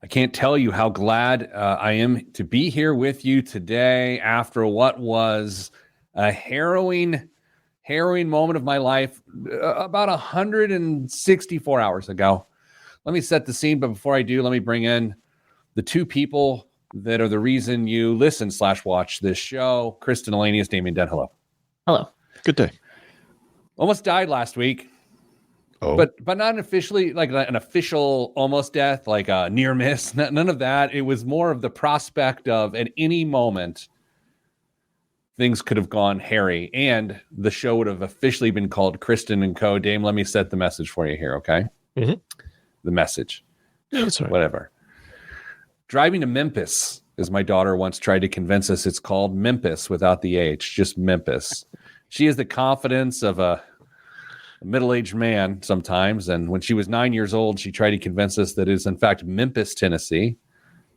I can't tell you how glad I am to be here with you today after what was a harrowing moment of my life about 164 hours ago. Let me set the scene, but before I do, let me bring in the two people that are the reason you listen/watch this show. Kristen Elanius, Damien Den. Hello. Hello. Good day. Almost died last week. Oh. But not officially like an official almost death, like a near miss. None of that. It was more of the prospect of at any moment things could have gone hairy, and the show would have officially been called Kristen and Co. Dame, let me set the message for you here, okay? Mm-hmm. The message. Yeah, that's right. Whatever. Driving to Memphis, as my daughter once tried to convince us, it's called Memphis without the H, just Memphis. She has the confidence of a middle-aged man sometimes, and when she was 9 years old, she tried to convince us that it is in fact Memphis, Tennessee,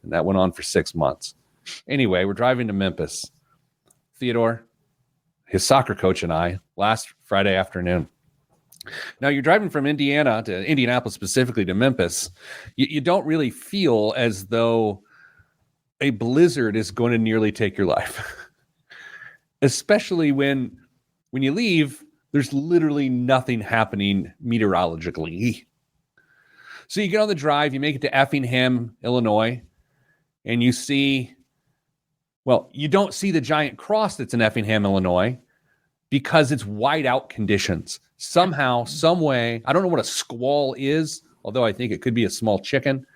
and that went on for 6 months. Anyway, we're driving to Memphis. Theodore, his soccer coach, and I, last Friday afternoon. Now, you're driving from Indiana to Indianapolis, specifically to Memphis. You don't really feel as though a blizzard is going to nearly take your life, especially when you leave. There's literally nothing happening meteorologically. So you get on the drive, you make it to Effingham, Illinois, and you see, well, you don't see the giant cross that's in Effingham, Illinois, because it's whiteout conditions. Somehow, some way, I don't know what a squall is, although I think it could be a small chicken.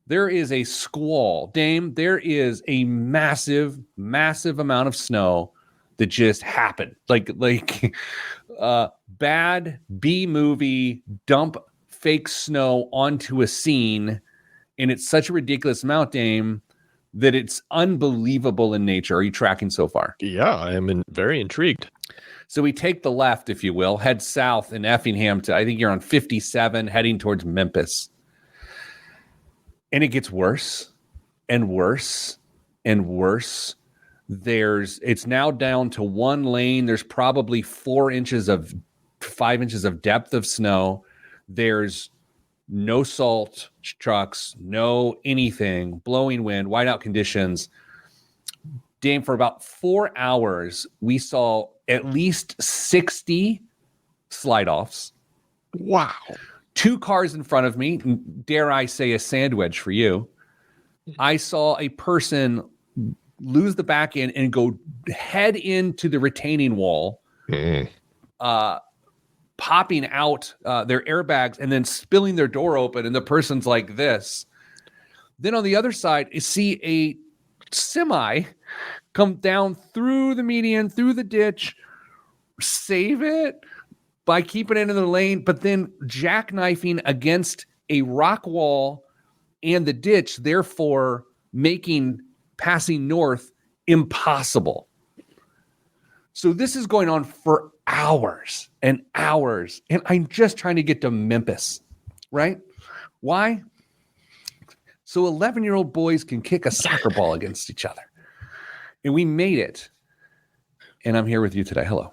There is a squall. Dame, there is a massive, massive amount of snow that just happened. Like bad B-movie dump fake snow onto a scene, and it's such a ridiculous amount, Dame, that it's unbelievable in nature. Are you tracking so far? Yeah, I am very intrigued. So we take the left, if you will, head south in Effingham to, I think you're on 57, heading towards Memphis. And it gets worse and worse and worse. It's now down to one lane. There's probably 5 inches of depth of snow. There's no salt trucks, no anything, blowing wind, whiteout conditions. Dame, for about 4 hours, we saw at least 60 slide-offs. Wow. 2 cars in front of me, dare I say a sandwich for you. I saw a person lose the back end and go head into the retaining wall, popping out their airbags and then spilling their door open, and the person's like this. Then on the other side, you see a semi come down through the median, through the ditch, save it by keeping it in the lane, but then jackknifing against a rock wall and the ditch, therefore making passing north impossible. So this is going on for hours and hours, and I'm just trying to get to Memphis, right? Why? So 11-year-old boys can kick a soccer ball against each other. And we made it. And I'm here with you today. Hello.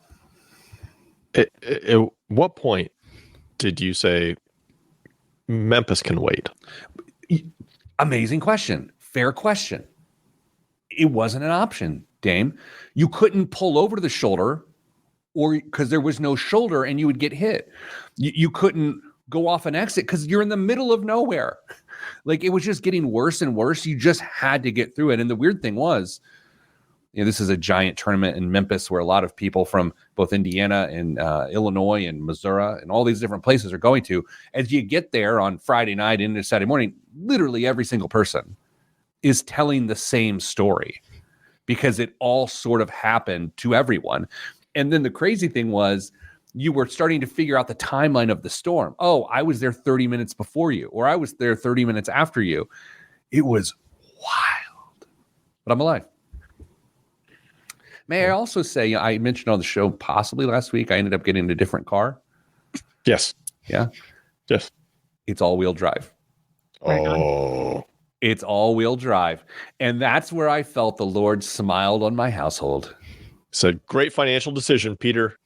At what point did you say Memphis can wait? Amazing question. Fair question. It wasn't an option, Dame. You couldn't pull over to the shoulder, or because there was no shoulder and you would get hit. You couldn't go off an exit because you're in the middle of nowhere. Like, it was just getting worse and worse. You just had to get through it. And the weird thing was, this is a giant tournament in Memphis where a lot of people from both Indiana and Illinois and Missouri and all these different places are going to. As you get there on Friday night into Saturday morning, literally every single person is telling the same story because it all sort of happened to everyone. And then the crazy thing was, you were starting to figure out the timeline of the storm. Oh, I was there 30 minutes before you, or I was there 30 minutes after you. It was wild, but I'm alive. May I also say, I mentioned on the show possibly last week, I ended up getting a different car. Yes. Yeah. Yes. It's all-wheel drive. Oh. It's all-wheel drive. And that's where I felt the Lord smiled on my household. It's a great financial decision, Peter.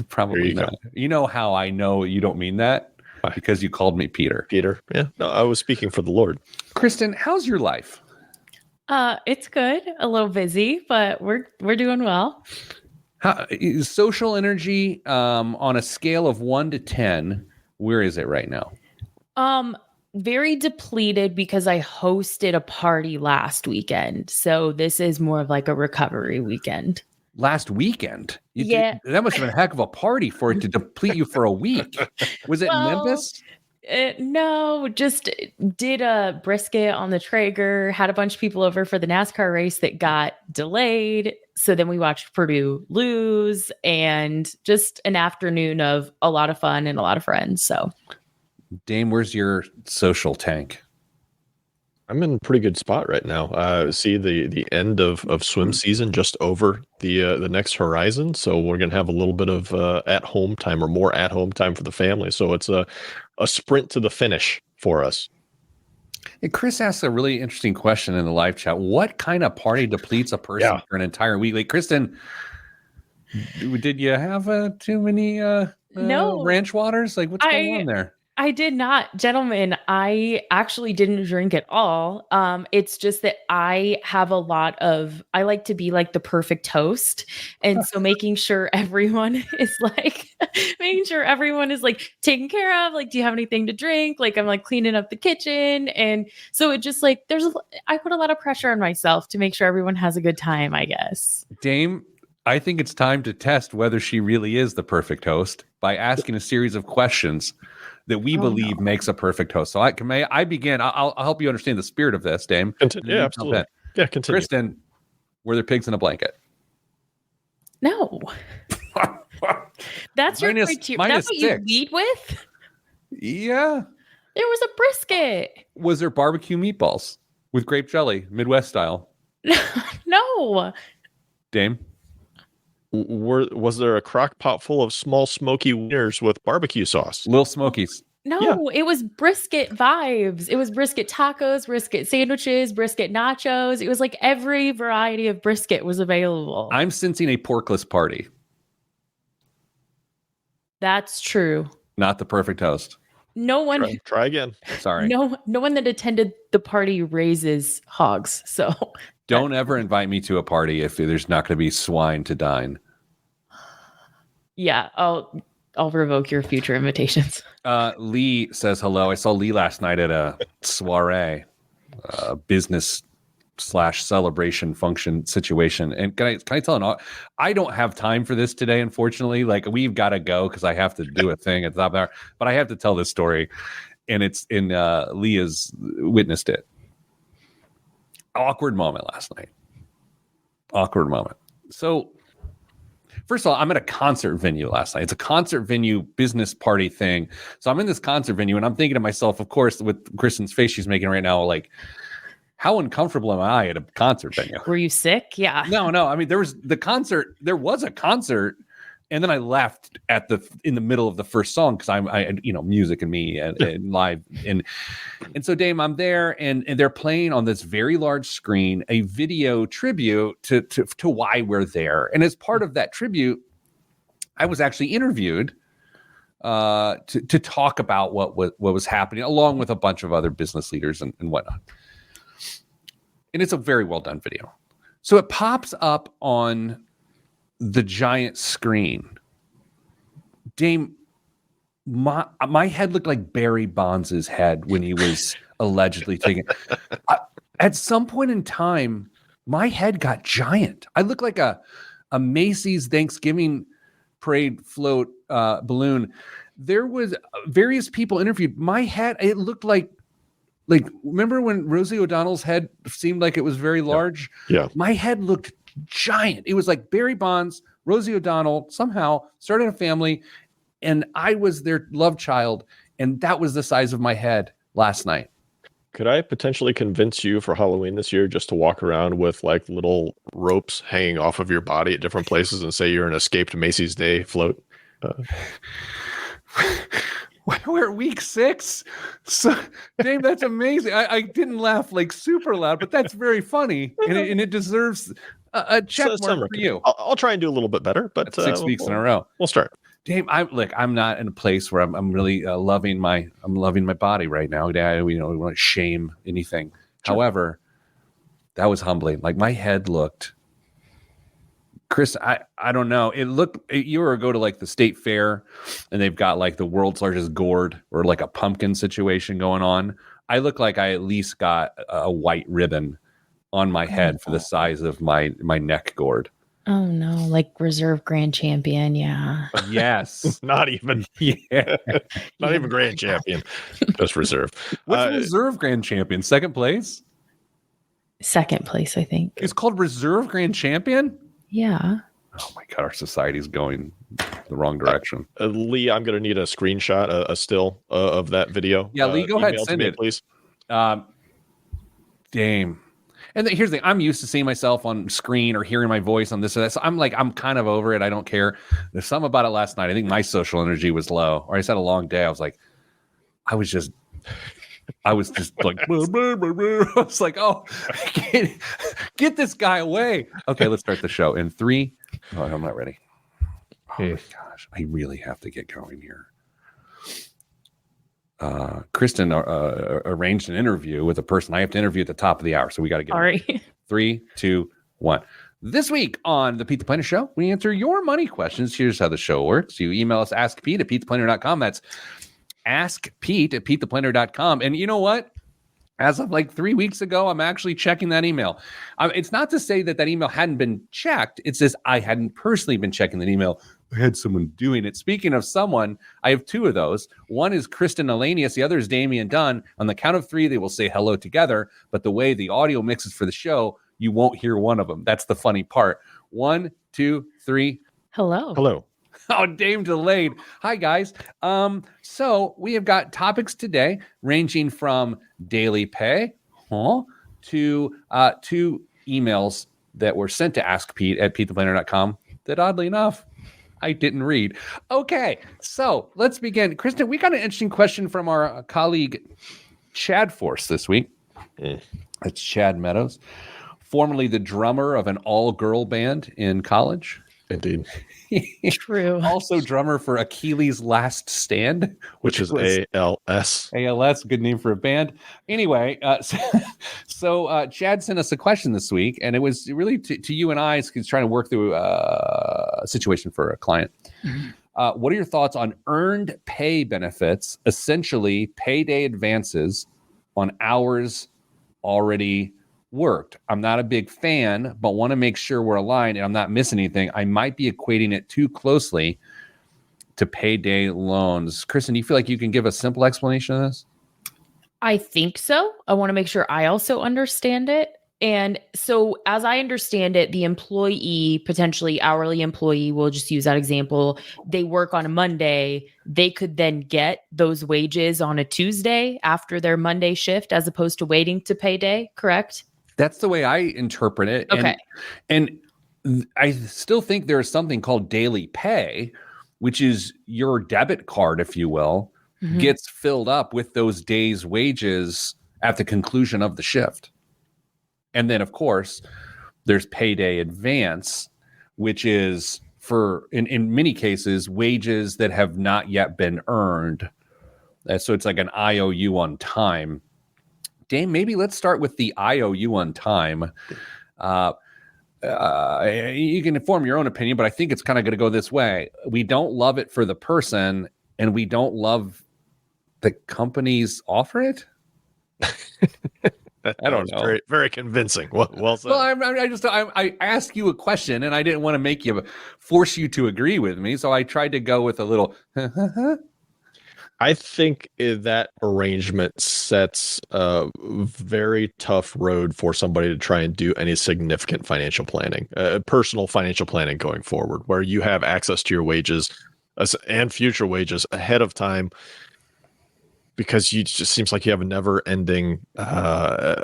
Probably not. You know how I know you don't mean that? because you called me Peter. Peter. Yeah. No, I was speaking for the Lord. Kristen, how's your life? It's good. A little busy, but we're doing well. How, is social energy on a scale of 1 to 10, where is it right now? Very depleted because I hosted a party last weekend. So this is more of like a recovery weekend. Last weekend? Yeah. That must have been a heck of a party for it to deplete you for a week. Was it Memphis? No, just did a brisket on the Traeger, had a bunch of people over for the NASCAR race that got delayed. So then we watched Purdue lose, and just an afternoon of a lot of fun and a lot of friends. So, Dame, where's your social tank? I'm in a pretty good spot right now. See the end of swim season just over the next horizon. So we're going to have a little bit of at home time or more at home time for the family. So it's a sprint to the finish for us. And Chris asked a really interesting question in the live chat. What kind of party depletes a person for an entire week? Like, Kristen, did you have too many no ranch waters? Like, what's going on there? I did not, gentlemen. I actually didn't drink at all. It's just that I like to be like the perfect host. And so making sure everyone is like taken care of. Like, do you have anything to drink? Like, I'm like cleaning up the kitchen. And so it just like, I put a lot of pressure on myself to make sure everyone has a good time, I guess. Dame, I think it's time to test whether she really is the perfect host by asking a series of questions that we believe makes a perfect host. So may I begin? I'll help you understand the spirit of this, Dame. Continue. Yeah, absolutely. Yeah, continue. Kristen, were there pigs in a blanket? No. That's your criteria. That's what you lead with? Yeah. There was a brisket. Was there barbecue meatballs with grape jelly, Midwest style? No. Dame? Was there a crock pot full of small smoky wieners with barbecue sauce? Little Smokies. No, It was brisket vibes. It was brisket tacos, brisket sandwiches, brisket nachos. It was like every variety of brisket was available. I'm sensing a porkless party. That's true. Not the perfect host. No one try again. Sorry. No one that attended the party raises hogs. So don't ever invite me to a party if there's not going to be swine to dine. Yeah, I'll revoke your future invitations. Lee says hello. I saw Lee last night at a soiree, business / celebration function situation. And can I tell you, I don't have time for this today, unfortunately. Like, we've got to go because I have to do a thing at the top of the hour. But I have to tell this story, and it's in Lee has witnessed it. Awkward moment last night. Awkward moment. So, first of all, I'm at a concert venue last night. It's a concert venue business party thing. So I'm in this concert venue, and I'm thinking to myself, of course, with Kristen's face she's making right now, like, how uncomfortable am I at a concert venue? Were you sick? Yeah. No. I mean, there was a concert, and then I left in the middle of the first song because I music and me and live and so Dame, I'm there and they're playing on this very large screen a video tribute to why we're there. And as part of that tribute, I was actually interviewed to talk about what was happening, along with a bunch of other business leaders and whatnot. And it's a very well done video. So it pops up on the giant screen. Dame, my head looked like Barry Bonds' head when he was allegedly taken. At some point in time, my head got giant. I looked like a Macy's Thanksgiving parade float balloon. There was various people interviewed. My head, it looked like remember when Rosie O'Donnell's head seemed like it was very large? Yeah. My head looked giant. It was like Barry Bonds, Rosie O'Donnell somehow started a family, and I was their love child, and that was the size of my head last night. Could I potentially convince you for Halloween this year just to walk around with like little ropes hanging off of your body at different places and say you're an escaped Macy's Day float? We're at week 6. So, Dave, that's amazing. I didn't laugh like super loud, but that's very funny. And it deserves a check mark for you. I'll try and do a little bit better, but that's 6 weeks in a row. We'll start. Dave, I'm not in a place where I'm really loving my body right now. We don't want to shame anything. Sure. However, that was humbling. Like my head looked, Chris, I don't know. You were go to like the state fair and they've got like the world's largest gourd or like a pumpkin situation going on. I look like I at least got a white ribbon on my head for the size of my neck gourd. Oh no, like reserve grand champion, yeah. Yes. Not even. Yeah. Not even grand champion. Just reserve. What's reserve grand champion? Second place? Second place, I think. It's called reserve grand champion? Yeah. Oh my God, our society's going the wrong direction. Lee, I'm going to need a screenshot, a still of that video. Yeah, Lee, go ahead, send it, please. Damn. And here's the thing. I'm used to seeing myself on screen or hearing my voice on this or that. So I'm kind of over it. I don't care. There's something about it last night. I think my social energy was low, or I just had a long day. I was like, I was just like, I was like, oh, get this guy away. Okay, let's start the show in 3. Oh, I'm not ready. Oh my gosh, I really have to get going here. Kristen arranged an interview with a person I have to interview at the top of the hour, so we got to get. All right. 3, 2, 1. This week on the Pete the Planner Show, we answer your money questions. Here's how the show works. You email us, askpete@petetheplanner.com. That's askpete@petetheplanner.com. And you know what? As of like 3 weeks ago, I'm actually checking that email. It's not to say that email hadn't been checked. It's just I hadn't personally been checking that email. I had someone doing it. Speaking of someone, I have 2 of those. One is Kristen Elanius. The other is Damian Dunn. On the count of 3, they will say hello together. But the way the audio mixes for the show, you won't hear one of them. That's the funny part. 1, 2, 3. Hello. Hello. Oh, Dame delayed. Hi, guys. So we have got topics today ranging from daily pay to 2 emails that were sent to askpete@petetheplanner.com that oddly enough, I didn't read. Okay, so let's begin. Kristen, we got an interesting question from our colleague Chad Force this week. It's Chad Meadows, formerly the drummer of an all-girl band in college. Indeed. True. Also drummer for Achilles' Last Stand, Which is ALS. ALS, good name for a band. Anyway, so Chad sent us a question this week, and it was really to you and I. He's trying to work through a situation for a client. Mm-hmm. What are your thoughts on earned pay benefits, essentially payday advances on hours already worked? I'm not a big fan, but want to make sure we're aligned and I'm not missing anything. I might be equating it too closely to payday loans. Kristen, do you feel like you can give a simple explanation of this? I think so. I want to make sure I also understand it. And so as I understand it, the employee, potentially hourly employee, we'll just use that example. They work on a Monday. They could then get those wages on a Tuesday after their Monday shift, as opposed to waiting to payday, correct? That's the way I interpret it. Okay. And I still think there is something called daily pay, which is your debit card, if you will, Mm-hmm. gets filled up with those days' wages at the conclusion of the shift. And then, of course, there's payday advance, which is for, in many cases, wages that have not yet been earned. So it's like an IOU on time. Dame, maybe let's start with the IOU on time. You can form your own opinion, but I think it's kind of going to go this way. We don't love it for the person, and we don't love the companies offer it. I don't know. Very, very convincing. Well said. Well, I asked you a question, and I didn't want to force you to agree with me, so I tried to go with a little. I think that arrangement sets a very tough road for somebody to try and do any significant financial planning, personal financial planning going forward, where you have access to your wages and future wages ahead of time, because it just seems like you have a never-ending a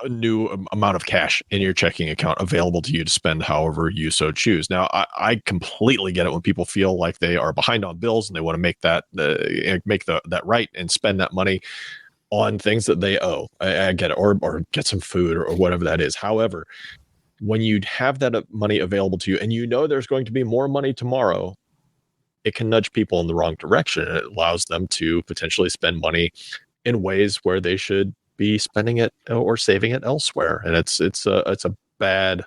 new amount of cash in your checking account available to you to spend however you so choose. Now, I completely get it when people feel like they are behind on bills and they want to make that right and spend that money on things that they owe. I get it, or get some food or whatever that is. However, when you have that money available to you and you know there's going to be more money tomorrow, it can nudge people in the wrong direction. It allows them to potentially spend money in ways where they should be spending it or saving it elsewhere. And it's a bad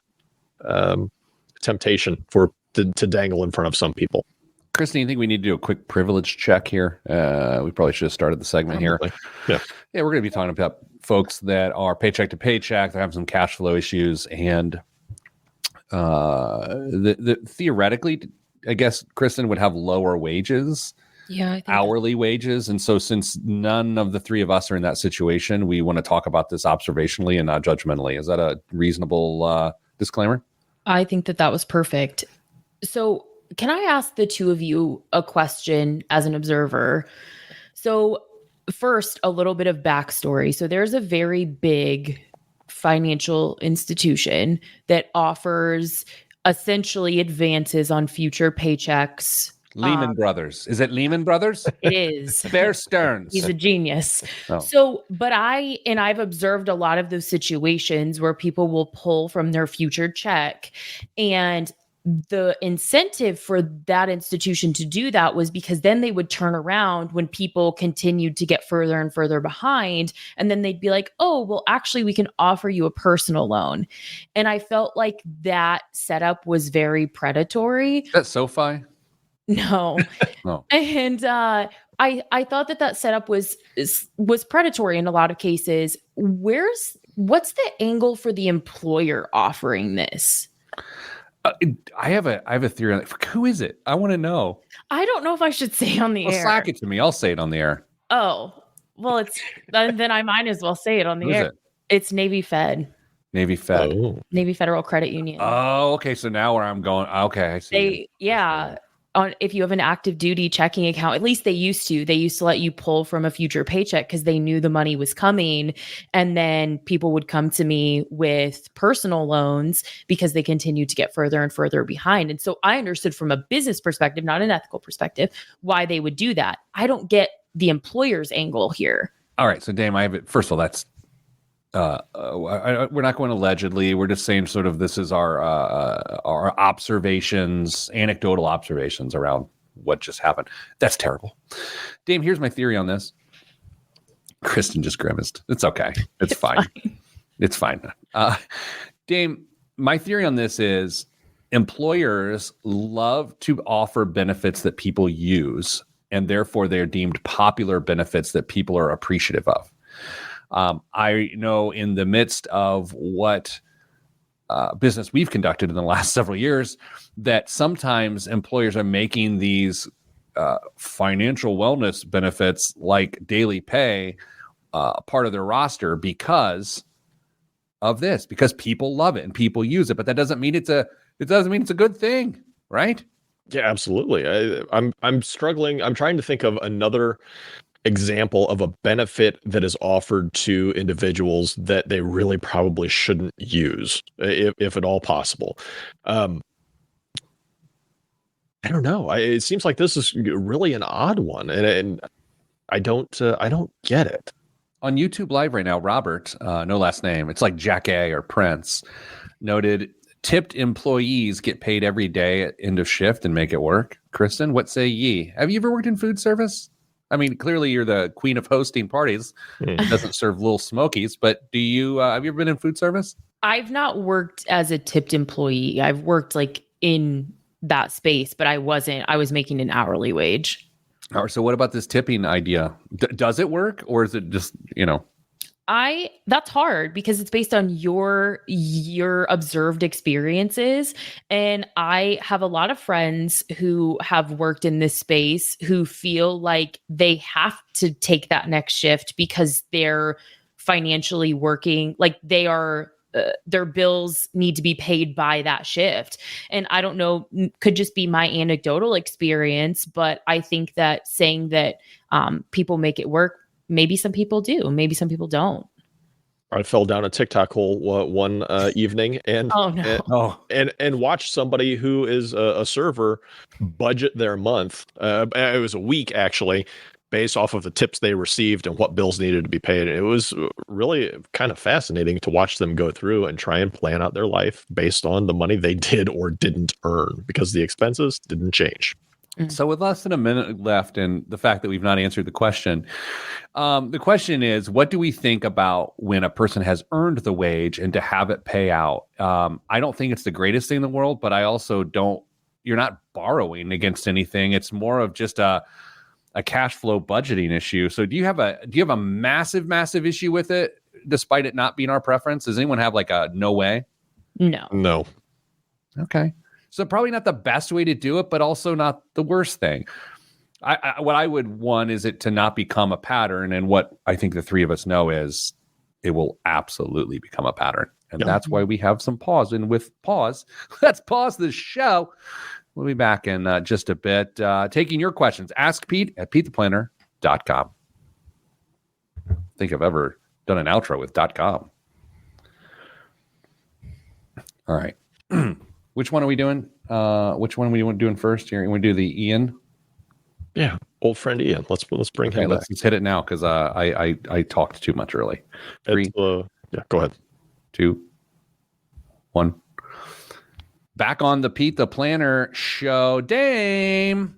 temptation to dangle in front of some people. Kristen, you think we need to do a quick privilege check here? We probably should have started the segment Probably. here. Yeah, We're going to be talking about folks that are paycheck to paycheck, that have some cash flow issues, and theoretically, I guess Kristen would have lower wages, Yeah, I think hourly wages. And so since none of the three of us are in that situation, we want to talk about this observationally and not judgmentally. Is that a reasonable disclaimer? I think that was perfect. So can I ask the two of you a question as an observer? So first, a little bit of backstory. So there's a very big financial institution that offers essentially advances on future paychecks. Lehman Brothers. Is it Lehman Brothers? It is. Bear Stearns. He's a genius. Oh. So, but I've observed a lot of those situations where people will pull from their future check, and the incentive for that institution to do that was because then they would turn around when people continued to get further and further behind. And then they'd be like, oh, well, actually, we can offer you a personal loan. And I felt like that setup was very predatory. Is that SoFi? No. Oh. And I thought that setup was predatory in a lot of cases. What's the angle for the employer offering this? I have a theory on that. Who is it? I want to know. I don't know if I should say on the air. Slack it to me. I'll say it on the air. Oh, well, then I might as well say it on the Who is air. it? It's Navy Fed. Navy Fed. Oh. Navy Federal Credit Union. Oh, okay. So now where I'm going. Okay, I see. If you have an active duty checking account, at least they used to let you pull from a future paycheck because they knew the money was coming. And then people would come to me with personal loans because they continued to get further and further behind. And so I understood from a business perspective, not an ethical perspective, why they would do that. I don't get the employer's angle here. All right. So Dame, I have it. First of all, that's we're not going allegedly. We're just saying sort of this is our observations, anecdotal observations around what just happened. That's terrible. Dame, here's my theory on this. Kristen just grimaced. It's okay. It's fine. It's fine. Dame, my theory on this is employers love to offer benefits that people use, and therefore they're deemed popular benefits that people are appreciative of. I know in the midst of what business we've conducted in the last several years, that sometimes employers are making these financial wellness benefits like daily pay part of their roster because of this, because people love it and people use it. But that doesn't mean it's a good thing, right? Yeah, absolutely. I'm struggling. I'm trying to think of another example of a benefit that is offered to individuals that they really probably shouldn't use, if at all possible. I don't know. It seems like this is really an odd one, and I don't get it. On YouTube Live right now, Robert, no last name, it's like Jack A or Prince, noted tipped employees get paid every day at end of shift and make it work. Kristen, what say ye? Have you ever worked in food service? I mean, clearly you're the queen of hosting parties. It doesn't serve little smokies, but do you have you ever been in food service? I've not worked as a tipped employee. I've worked like in that space, but I was making an hourly wage. All right, so what about this tipping idea? Does it work, or is it just, that's hard because it's based on your observed experiences. And I have a lot of friends who have worked in this space who feel like they have to take that next shift because they're financially working, like they are, their bills need to be paid by that shift. And I don't know, could just be my anecdotal experience, but I think that saying that people make it work, maybe some people do, maybe some people don't. I fell down a TikTok hole one evening and and watched somebody who is a server budget their month. It was a week actually, based off of the tips they received and what bills needed to be paid. It was really kind of fascinating to watch them go through and try and plan out their life based on the money they did or didn't earn because the expenses didn't change. So with less than a minute left and the fact that we've not answered the question is, what do we think about when a person has earned the wage and to have it pay out? I don't think it's the greatest thing in the world, but I also don't, you're not borrowing against anything. It's more of just a cash flow budgeting issue. So do you have a massive issue with it, despite it not being our preference? Does anyone have like a no way? No. Okay. So probably not the best way to do it, but also not the worst thing. What I would want is it to not become a pattern. And what I think the three of us know is it will absolutely become a pattern. And that's why we have some pause. And with pause, let's pause the show. We'll be back in just a bit. Taking your questions. Ask Pete at PeteThePlanner.com. I think I've ever done an outro with .com. All right. Which one are we doing? Which one are we doing first here? You want to do the Ian? Yeah, old friend Ian. Let's bring him back. Let's hit it now because I talked too much early. 3, go ahead. 2, 1. Back on the Pete the Planner show, Dame.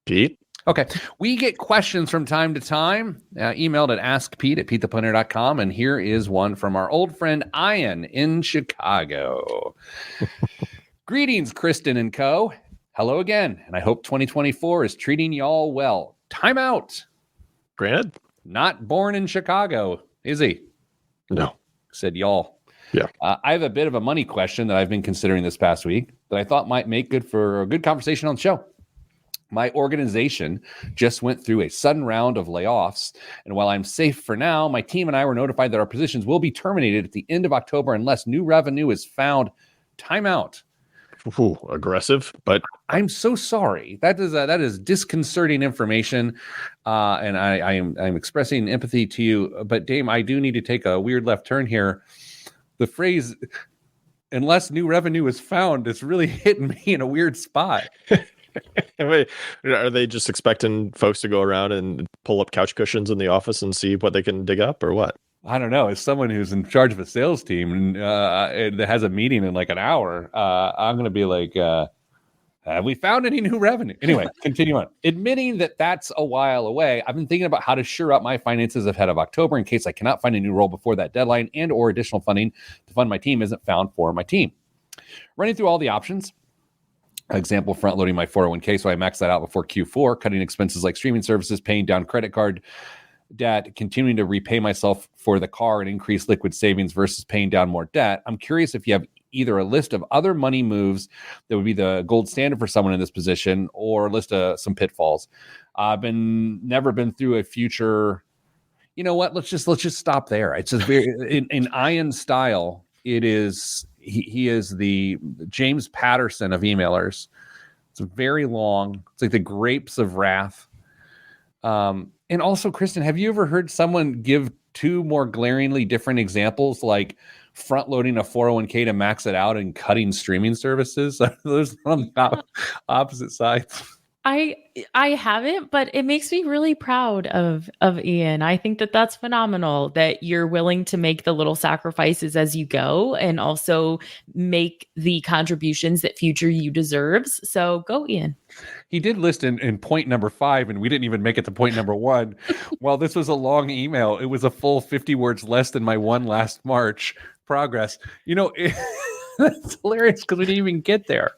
Pete? Okay. We get questions from time to time, emailed at askpete at PeteThePlanner.com. And here is one from our old friend Ian in Chicago. Greetings, Kristen and co. Hello again. And I hope 2024 is treating y'all well. Time out. Granted? Not born in Chicago, is he? No. Said y'all. Yeah. I have a bit of a money question that I've been considering this past week that I thought might make good for a good conversation on the show. My organization just went through a sudden round of layoffs, and while I'm safe for now, my team and I were notified that our positions will be terminated at the end of October unless new revenue is found. Time out. Ooh, aggressive, but I'm so sorry. That is disconcerting information, and I'm expressing empathy to you. But Dame, I do need to take a weird left turn here. The phrase "unless new revenue is found" is really hitting me in a weird spot. Wait, are they just expecting folks to go around and pull up couch cushions in the office and see what they can dig up, or what? I don't know. As someone who's in charge of a sales team and that has a meeting in like an hour, I'm going to be like, have we found any new revenue? Anyway, continue on. Admitting that that's a while away, I've been thinking about how to shore up my finances ahead of October in case I cannot find a new role before that deadline and or additional funding to fund my team isn't found for my team. Running through all the options. Example, front loading my 401k so I max that out before Q4, cutting expenses like streaming services, paying down credit card debt, continuing to repay myself for the car and increase liquid savings versus paying down more debt. I'm curious if you have either a list of other money moves that would be the gold standard for someone in this position or a list of some pitfalls. I've never been through a future. You know what? Let's just stop there. It's just very in Ian style. It is. He is the James Patterson of emailers. It's very long. It's like the grapes of wrath. And also, Kristen, have you ever heard someone give two more glaringly different examples, like front loading a 401k to max it out and cutting streaming services? Those are on the opposite sides. I haven't, but it makes me really proud of Ian. I think that that's phenomenal that you're willing to make the little sacrifices as you go and also make the contributions that future you deserves. So go, Ian. He did list in point number 5, and we didn't even make it to point number 1. While this was a long email, it was a full 50 words less than my one last March progress. You know, that's hilarious because we didn't even get there.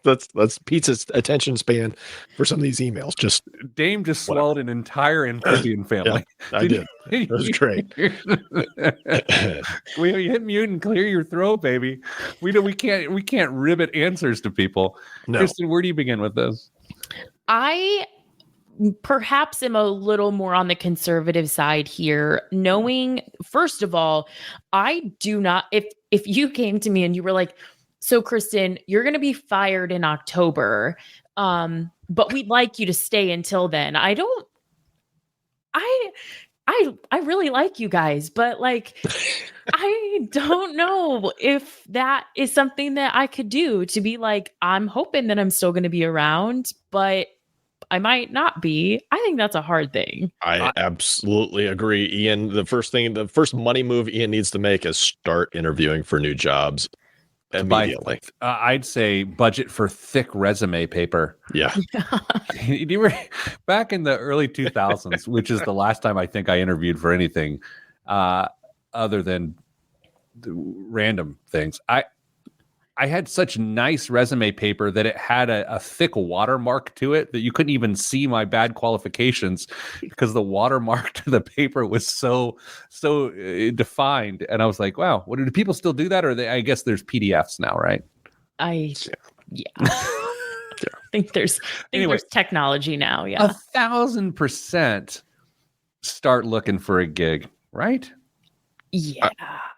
That's Pete's attention span for some of these emails. Dame just swallowed an entire amphibian family. Yeah, I did. That was great. We hit mute and clear your throat, baby. We can't ribbit answers to people. No. Kristen, where do you begin with this? I perhaps am a little more on the conservative side here, knowing, first of all, I do not, if you came to me and you were like, so Kristen, you're going to be fired in October, but we'd like you to stay until then. I really like you guys, but like, I don't know if that is something that I could do to be like, I'm hoping that I'm still going to be around, but I might not be. I think that's a hard thing. I absolutely agree, Ian. The first money move Ian needs to make is start interviewing for new jobs. immediately. I'd say budget for thick resume paper. Yeah. You were back in the early 2000s, which is the last time I think I interviewed for anything other than random things. I had such nice resume paper that it had a thick watermark to it that you couldn't even see my bad qualifications because the watermark to the paper was so defined. And I was like, wow, what do people still do that? Or I guess there's PDFs now, right? Yeah. I think there's technology now. Yeah. 1,000% start looking for a gig, right? Yeah.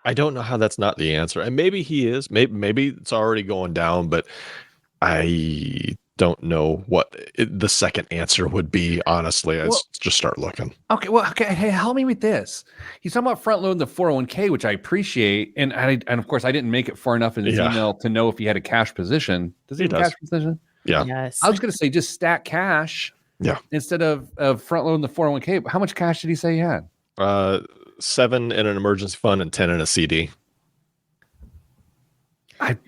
I don't know how that's not the answer. And maybe he is. Maybe it's already going down, but I don't know what the second answer would be, honestly. I just start looking. Okay. Hey, help me with this. He's talking about front loading the 401k, which I appreciate. And of course, I didn't make it far enough in his email to know if he had a cash position. Does he have a cash position? Yeah. Yes. I was going to say just stack cash. Yeah. Instead of front loading the 401k. How much cash did he say he had? 7 in an emergency fund and 10 in a CD.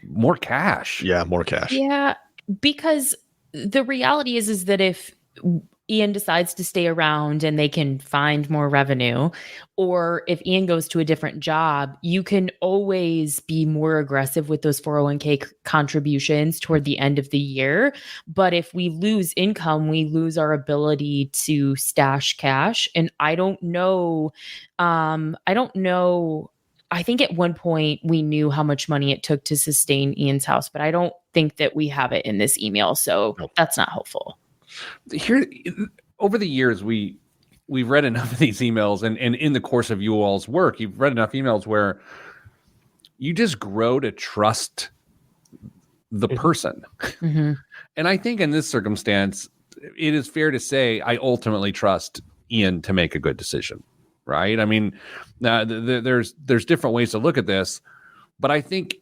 More cash. Yeah, more cash. Yeah, because the reality is that if Ian decides to stay around and they can find more revenue, or if Ian goes to a different job, you can always be more aggressive with those 401k contributions toward the end of the year. But if we lose income, we lose our ability to stash cash. And I don't know. I think at one point we knew how much money it took to sustain Ian's house, but I don't think that we have it in this email. So that's not helpful. Here, over the years, we've read enough of these emails, and in the course of you all's work, you've read enough emails where you just grow to trust the person. Mm-hmm. And I think in this circumstance, it is fair to say I ultimately trust Ian to make a good decision. Right? I mean, there's different ways to look at this, but I think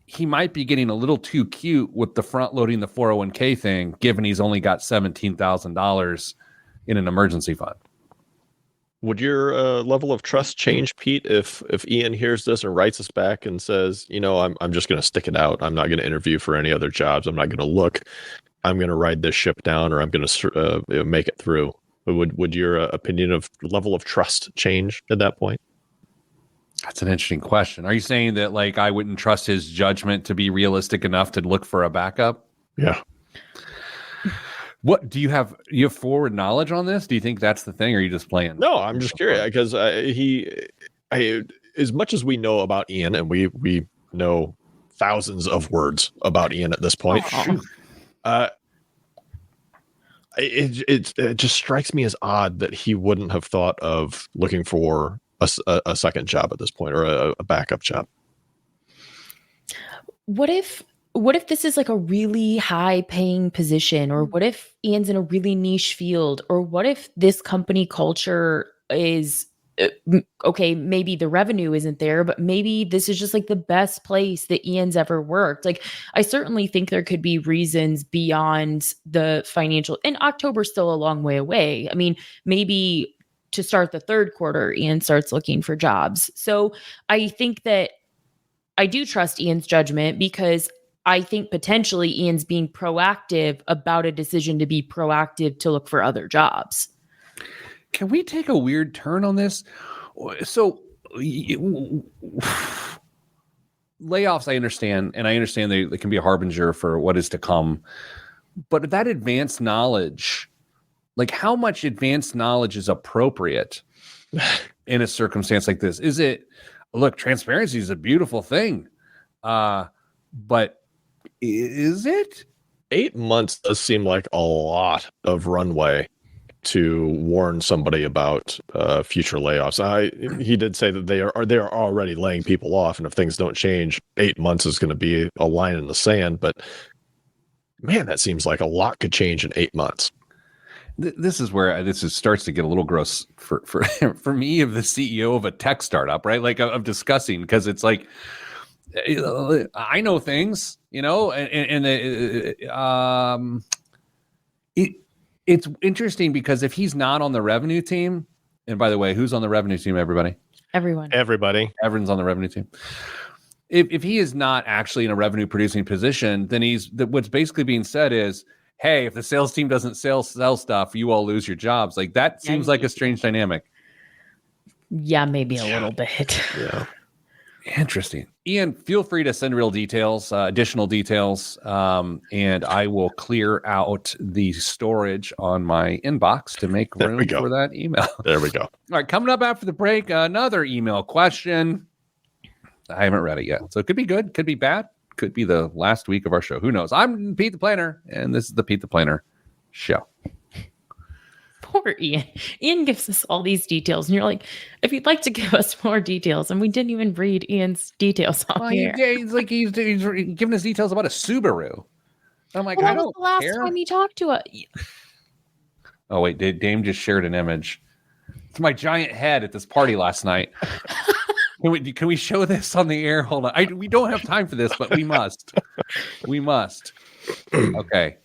he might be getting a little too cute with the front loading the 401k thing, given he's only got $17,000 in an emergency fund. Would your level of trust change, Pete, if Ian hears this and writes us back and says, I'm just going to stick it out. I'm not going to interview for any other jobs. I'm not going to look. I'm going to ride this ship down, or I'm going to make it through. Would your opinion of level of trust change at that point? That's an interesting question. Are you saying that I wouldn't trust his judgment to be realistic enough to look for a backup? Yeah. What do you have forward knowledge on this? Do you think that's the thing, or are you just playing? No, I'm just curious because as much as we know about Ian, and we know thousands of words about Ian at this point. It just strikes me as odd that he wouldn't have thought of looking for a second job at this point, or a backup job. What if this is a really high paying position, or what if Ian's in a really niche field, or what if this company culture is okay, maybe the revenue isn't there, but maybe this is just the best place that Ian's ever worked. I certainly think there could be reasons beyond the financial, and October's still a long way away. I mean, maybe to start the third quarter, Ian starts looking for jobs. So I think that I do trust Ian's judgment, because I think potentially Ian's being proactive about a decision to be proactive to look for other jobs. Can we take a weird turn on this? So layoffs, I understand, and I understand they can be a harbinger for what is to come. But that advanced knowledge, how much advanced knowledge is appropriate in a circumstance like this? Is it, look, transparency is a beautiful thing, but is it? 8 months does seem like a lot of runway to warn somebody about future layoffs. He did say that they are already laying people off, and if things don't change, 8 months is going to be a line in the sand. But man, that seems like a lot could change in 8 months. This is where starts to get a little gross for me, of the CEO of a tech startup, right? I'm discussing, because it's I know things, it's interesting because if he's not on the revenue team, and by the way, who's on the revenue team? Everybody. Everyone. Everyone's on the revenue team. if he is not actually in a revenue producing position, then what's basically being said is, hey, if the sales team doesn't sell stuff, you all lose your jobs. Like that seems like a strange dynamic. Yeah, maybe a little bit. Yeah. Interesting. Ian, feel free to send real details, additional details, and I will clear out the storage on my inbox to make room for that email. There we go. All right, coming up after the break, another email question. I haven't read it yet, so it could be good, could be bad, could be the last week of our show. Who knows? I'm Pete the Planner, and this is the Pete the Planner show. Poor Ian. Ian gives us all these details, and you're like, if you'd like to give us more details, and we didn't even read Ian's details on here. He's like he's giving us details about a Subaru. I'm like, I don't the last care. time you talked to us. Oh wait, Dame just shared an image. It's my giant head at this party last night. Can we show this on the air? Hold on. We don't have time for this, but we must. We must. Okay.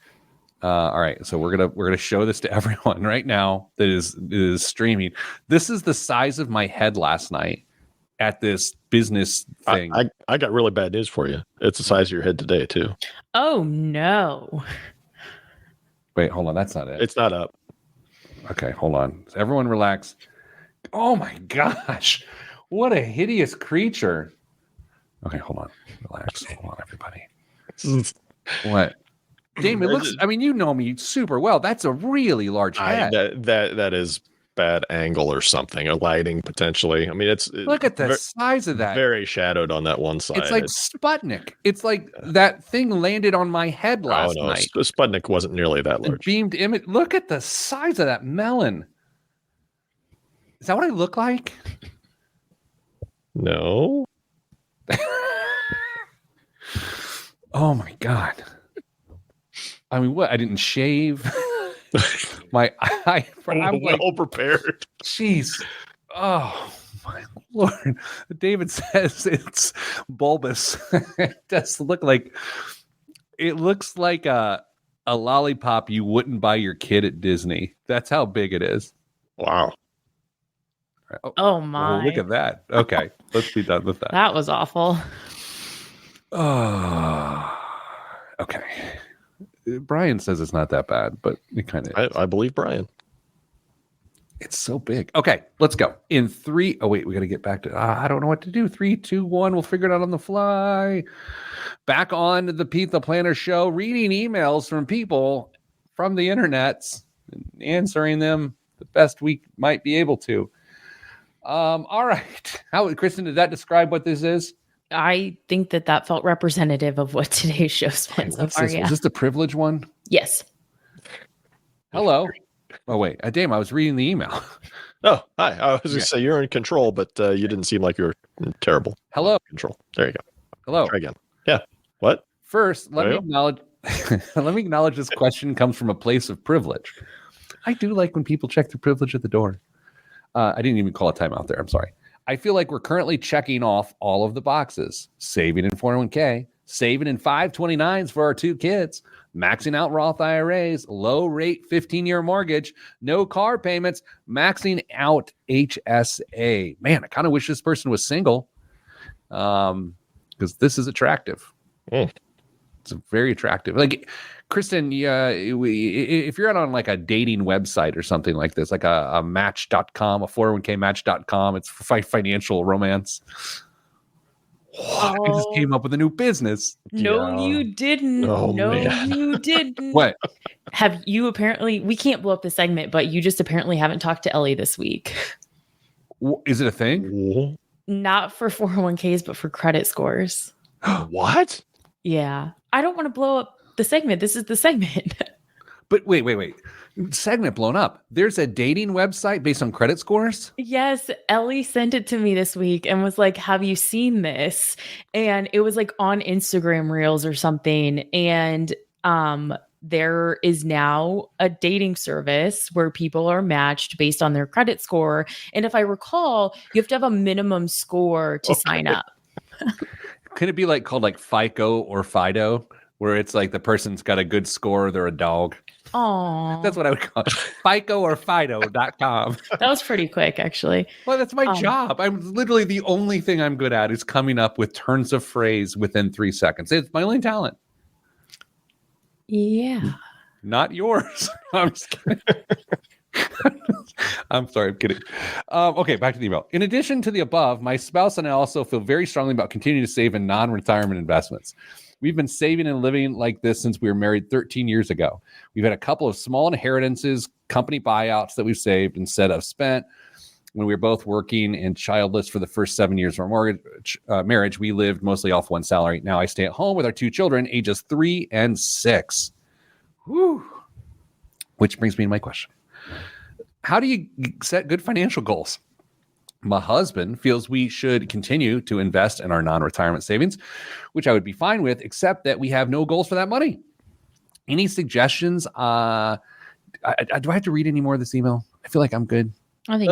All right. So we're gonna show this to everyone right now that is streaming. This is the size of my head last night at this business thing. I got really bad news for you. It's the size of your head today too. Oh no. Wait, hold on. That's not it. It's not up. Okay, hold on. Everyone relax. Oh my gosh. What a hideous creature. Okay, hold on. Relax. Hold on, everybody. What? Dame, it looks, I mean, you know me super well. That's a really large head. That is bad angle or something, or lighting potentially. I mean, look at the size of that. Very shadowed on that one side. It's like Sputnik. It's like that thing landed on my head last night. Sputnik wasn't nearly that large. Beamed image. Look at the size of that melon. Is that what I look like? No. Oh my God. I mean, what? I didn't shave. I'm well prepared. Jeez. Oh my Lord. David says it's bulbous. It does look like, it looks like a lollipop you wouldn't buy your kid at Disney. That's how big it is. Wow. Oh my. Look at that. Okay. Let's be done with that. That was awful. Oh, okay. Brian says it's not that bad, but it kind of is. I believe Brian. It's so big. Okay, let's go. In 3. Oh, wait, we got to get back to, I don't know what to do. 3, 2, 1. We'll figure it out on the fly. Back on the Pete the Planner show, reading emails from people from the internets and answering them the best we might be able to. All right. Kristen, did that describe what this is? I think that felt representative of what today's show's been so far. Yeah. Is this the privilege one? Yes. Hello. Oh, wait. Dame, I was reading the email. Oh, hi. I was going to say you're in control, but you didn't seem like you were in terrible. Hello. Control. There you go. Hello. Try again. Yeah. What? First, let me acknowledge this question comes from a place of privilege. I do like when people check their privilege at the door. I didn't even call a timeout there. I'm sorry. I feel like we're currently checking off all of the boxes. Saving in 401k, saving in 529s for our 2 kids, maxing out Roth IRAs, low rate 15-year mortgage, no car payments, maxing out HSA. Man, I kind of wish this person was single because this is attractive. It's very attractive. Like, Kristen, if you're on like a dating website or something like this, like a match.com, a 401k match.com, it's for financial romance. I just came up with a new business. No, you didn't. Oh, no, man. you didn't. What? Have you apparently, we can't blow up the segment, but you just apparently haven't talked to Ellie this week. Is it a thing? Not for 401ks, but for credit scores. What? Yeah. I don't want to blow up the segment. This is the segment. But wait. Segment blown up. There's a dating website based on credit scores? Yes. Ellie sent it to me this week and was like, have you seen this? And it was like on Instagram Reels or something. And there is now a dating service where people are matched based on their credit score. And if I recall, you have to have a minimum score to sign up. Could it be called FICO or Fido, where it's like the person's got a good score, they're a dog? Oh, That's what I would call it. FICO or Fido.com. that was pretty quick, actually. Well, that's my job. I'm literally the only thing I'm good at is coming up with turns of phrase within 3 seconds. It's my only talent. Yeah. Not yours. I'm just kidding. I'm sorry, I'm kidding. Okay, back to the email. In addition to the above, my spouse and I also feel very strongly about continuing to save in non-retirement investments. We've been saving and living like this since we were married 13 years ago. We've had a couple of small inheritances, company buyouts that we've saved instead of spent. When we were both working and childless for the first 7 years of our marriage, we lived mostly off one salary. Now I stay at home with our 2 children, ages 3 and 6. Whew. Which brings me to my question. How do you set good financial goals? My husband feels we should continue to invest in our non-retirement savings, which I would be fine with, except that we have no goals for that money. Any suggestions? Do I have to read any more of this email? I feel like I'm good. I think.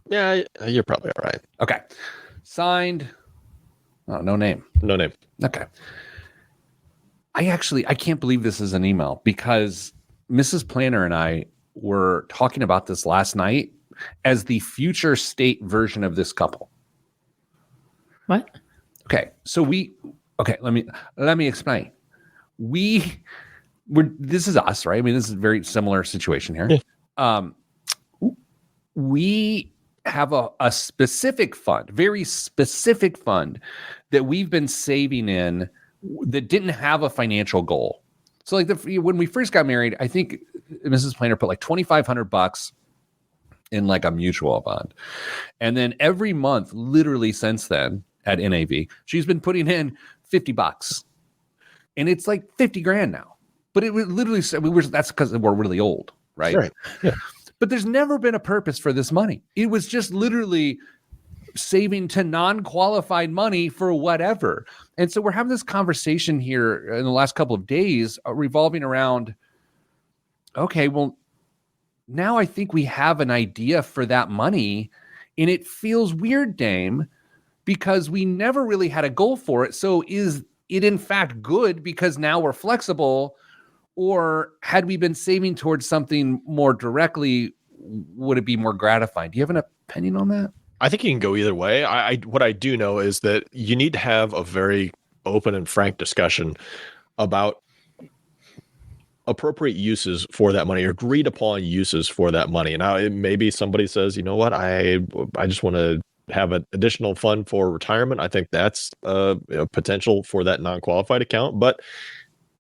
Yeah, you're probably all right. Okay. Signed. Oh, no name. No name. Okay. I can't believe this is an email because Mrs. Planner and I were talking about this last night as the future state version of this couple. What? Okay. So let me explain. This is us, right? I mean, this is a very similar situation here. Yeah. We have a specific fund, very specific fund that we've been saving in that didn't have a financial goal. So like when we first got married, I think Mrs. Planner put like $2,500 in like a mutual fund. And then every month, literally since then at NAV, she's been putting in $50. And it's like 50 grand now. But it was literally, that's because we're really old, right? Right. Yeah. But there's never been a purpose for this money. It was just literally saving to non-qualified money for whatever. And so we're having this conversation here in the last couple of days revolving around, okay, well, now I think we have an idea for that money, and it feels weird, Dame, because we never really had a goal for it. So is it in fact good because now we're flexible, or had we been saving towards something more directly, would it be more gratifying? Do you have an opinion on that? I think you can go either way. What I do know is that you need to have a very open and frank discussion about appropriate uses for that money, or agreed upon uses for that money. Now, maybe somebody says, you know what, I just want to have an additional fund for retirement. I think that's potential for that non-qualified account. But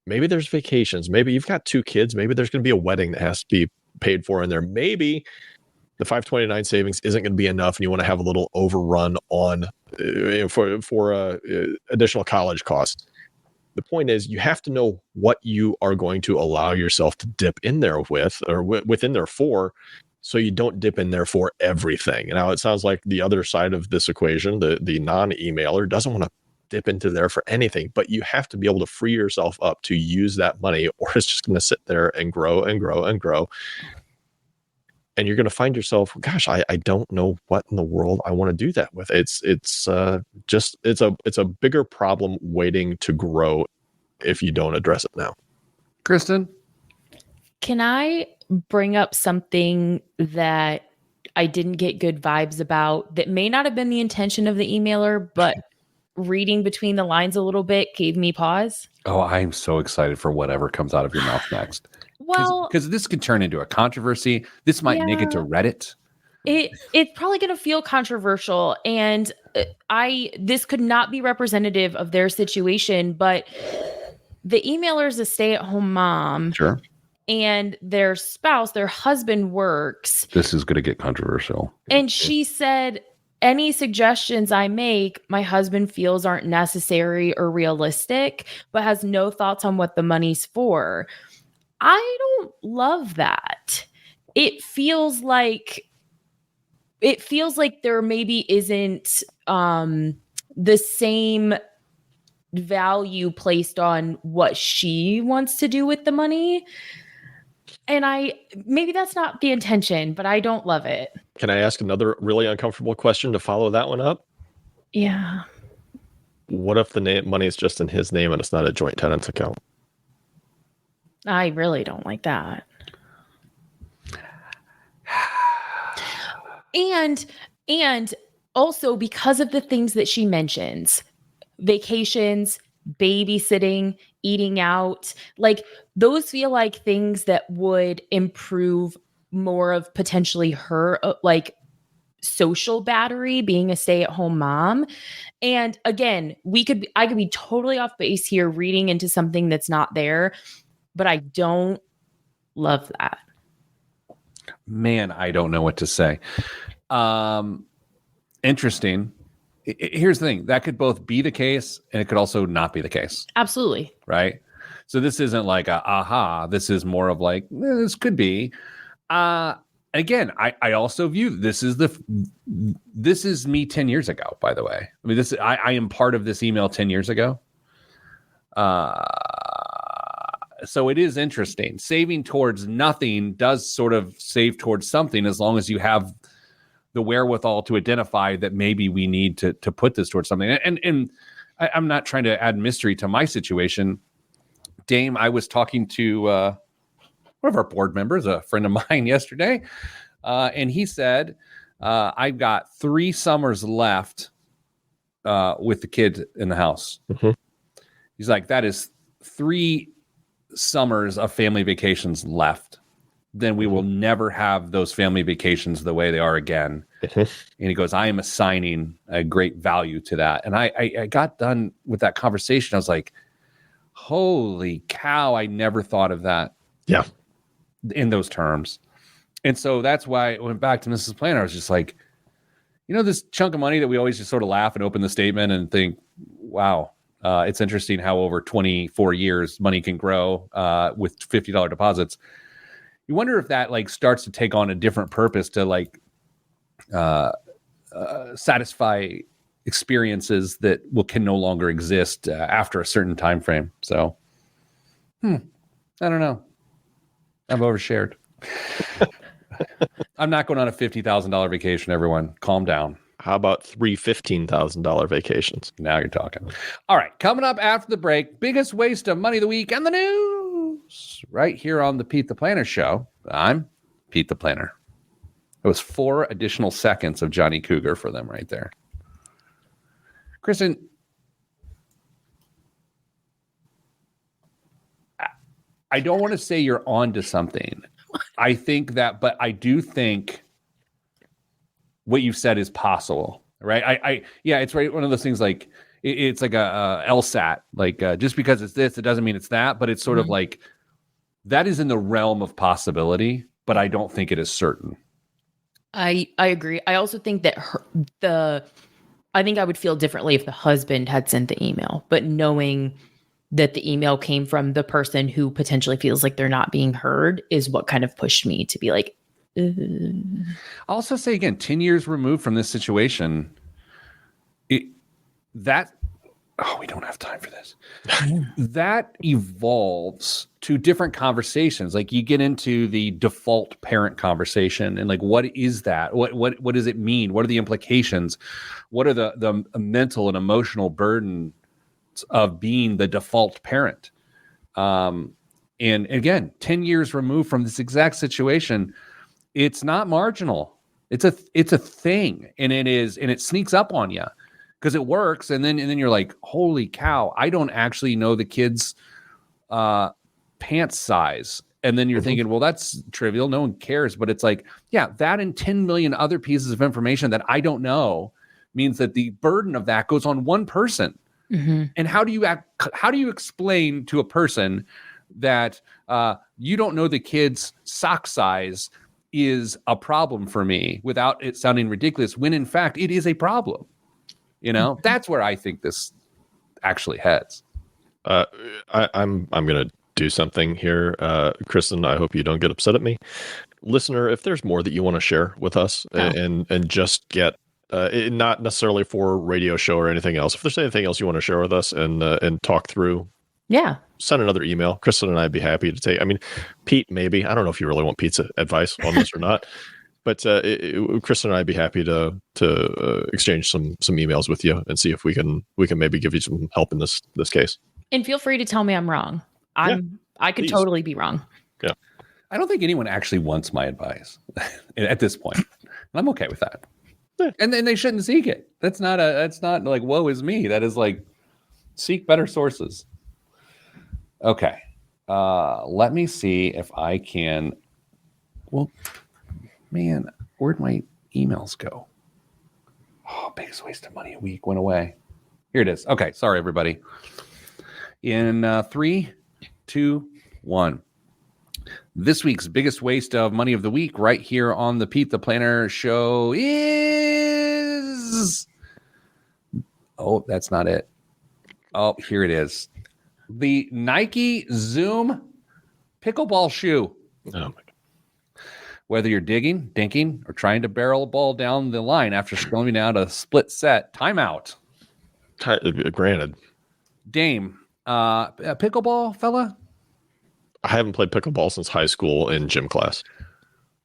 maybe there's vacations. Maybe you've got 2 kids. Maybe there's going to be a wedding that has to be paid for in there. Maybe the 529 savings isn't going to be enough, and you want to have a little overrun on for additional college costs. The point is, you have to know what you are going to allow yourself to dip in there with, or within there for, so you don't dip in there for everything. Now, it sounds like the other side of this equation, the non-emailer, doesn't want to dip into there for anything, but you have to be able to free yourself up to use that money, or it's just going to sit there and grow and grow and grow. And you're going to find yourself, gosh, I don't know what in the world I want to do that with. It's a bigger problem waiting to grow if you don't address it now. Kristen? Can I bring up something that I didn't get good vibes about that may not have been the intention of the emailer, but reading between the lines a little bit gave me pause? Oh, I'm so excited for whatever comes out of your mouth next. Well, because this could turn into a controversy. This might make it to Reddit. It's probably going to feel controversial, and this could not be representative of their situation, but the emailer is a stay-at-home mom. Sure. And their spouse, their husband, works. This is going to get controversial. And she said, any suggestions I make, my husband feels aren't necessary or realistic, but has no thoughts on what the money's for. I don't love that. It feels like there maybe isn't the same value placed on what she wants to do with the money. And maybe that's not the intention, but I don't love it. Can I ask another really uncomfortable question to follow that one up? Yeah. What if the money is just in his name and it's not a joint tenants account? I really don't like that. And also because of the things that she mentions, vacations, babysitting, eating out, like those feel like things that would improve more of potentially her like social battery, being a stay-at-home mom. And again, I could be totally off base here reading into something that's not there, but I don't love that. Man, I don't know what to say. Interesting. Here's the thing. That could both be the case and it could also not be the case. Absolutely. Right? So this isn't like a aha. This is more of like, this could be. Again, I also view this is me 10 years ago, by the way. I mean, I am part of this email 10 years ago. So it is interesting. Saving towards nothing does sort of save towards something as long as you have the wherewithal to identify that maybe we need to put this towards something. And I'm not trying to add mystery to my situation. Dame, I was talking to one of our board members, a friend of mine yesterday, and he said, I've got 3 summers left with the kid in the house. Mm-hmm. He's like, that is 3 summers of family vacations left. Then we will never have those family vacations the way they are again. And he goes, I am assigning a great value to that. And I got done with that conversation. I was like, holy cow, I never thought of that. Yeah. In those terms. And so that's why I went back to Mrs. Planner. I was just like, this chunk of money that we always just sort of laugh and open the statement and think, wow, it's interesting how over 24 years money can grow with $50 deposits. You wonder if that like starts to take on a different purpose to like satisfy experiences that can no longer exist after a certain time frame. So, I don't know. I've overshared. I'm not going on a $50,000 vacation, everyone. Calm down. How about 3 $15,000 vacations? Now you're talking. All right. Coming up after the break, biggest waste of money of the week and the news right here on the Pete the Planner Show. I'm Pete the Planner. It was 4 additional seconds of Johnny Cougar for them right there. Kristen, I don't want to say you're on to something. I think that, but I do think what you've said is possible, right? Yeah, it's right. One of those things like it's like a LSAT, like just because it's this, it doesn't mean it's that, but it's sort of like that is in the realm of possibility, but I don't think it is certain. I agree. I also think that I think I would feel differently if the husband had sent the email, but knowing that the email came from the person who potentially feels like they're not being heard is what kind of pushed me to be like, I'll also say again, 10 years removed from this situation, we don't have time for this. That evolves to different conversations. Like you get into the default parent conversation and like, what is that? What does it mean? What are the implications? What are the mental and emotional burden of being the default parent? And again, 10 years removed from this exact situation, it's not marginal. It's a thing, and it sneaks up on you because it works. And then you're like, holy cow, I don't actually know the kid's pants size. And then you're thinking, well, that's trivial. No one cares. But it's like, yeah, that and 10 million other pieces of information that I don't know means that the burden of that goes on one person. Mm-hmm. And how do you explain to a person that you don't know the kid's sock size is a problem for me without it sounding ridiculous when in fact it is a problem? That's where I think this actually heads. I'm going to do something here. Kristen, I hope you don't get upset at me. Listener, if there's more that you want to share with us and just get not necessarily for a radio show or anything else. If there's anything else you want to share with us and talk through, send another email. Kristen and I'd be happy to take. I mean, Pete, maybe. I don't know if you really want Pete's advice on this or not, but Kristen and I'd be happy to exchange some emails with you and see if we can maybe give you some help in this case. And feel free to tell me I'm wrong. I could Please. totally be wrong. I don't think anyone actually wants my advice at this point. I'm okay with that. Yeah. And then they shouldn't seek it. That's not like woe is me. That is like seek better sources. Okay. Let me see if I can. Well, man, where'd my emails go? Oh, biggest waste of money a week went away. Here it is. Okay. Sorry, everybody. In 3, 2, 1. This week's biggest waste of money of the week right here on the Pete the Planner show is... Oh, that's not it. Oh, here it is. The Nike Zoom pickleball shoe. Oh my God. Whether you're digging, dinking, or trying to barrel a ball down the line after scoring out a split set, timeout. Granted. Dame, a pickleball fella? I haven't played pickleball since high school in gym class.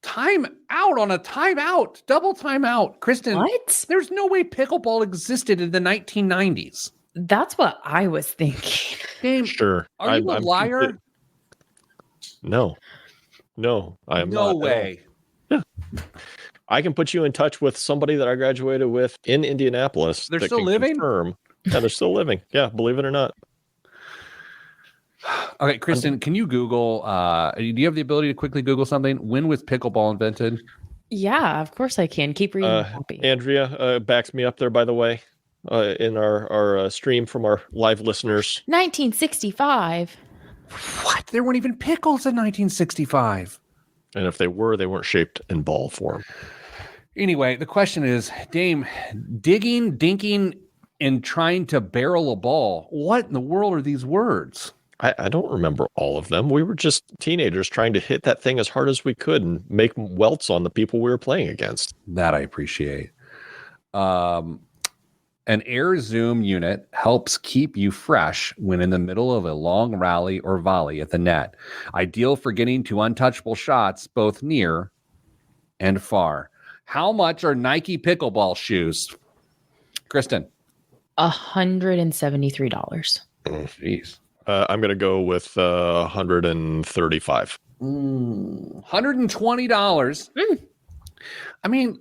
Time out on a timeout. Double timeout. Kristen, What? there's no way pickleball existed in the 1990s. That's what I was thinking. Dame, Sure. are you a liar? No. I am not. No way. Yeah. I can put you in touch with somebody that I graduated with in Indianapolis. They're that still can living? confirm. Yeah, they're still living. Yeah, believe it or not. Okay, Kristen, can you Google, do you have the ability to quickly Google something? When was pickleball invented? Yeah, of course I can. Keep reading. the copy. Andrea backs me up there, by the way, in our stream from our live listeners. 1965. What? There weren't even pickles in 1965. And if they were, they weren't shaped in ball form. Anyway, the question is, Dame, digging, dinking, and trying to barrel a ball. What in the world are these words? I don't remember all of them. We were just teenagers trying to hit that thing as hard as we could and make welts on the people we were playing against. That I appreciate. An air zoom unit helps keep you fresh when in the middle of a long rally or volley at the net. Ideal for getting to untouchable shots both near and far. How much are Nike pickleball shoes? Kristen. $173. Jeez. I'm going to go with 135. $120. I mean,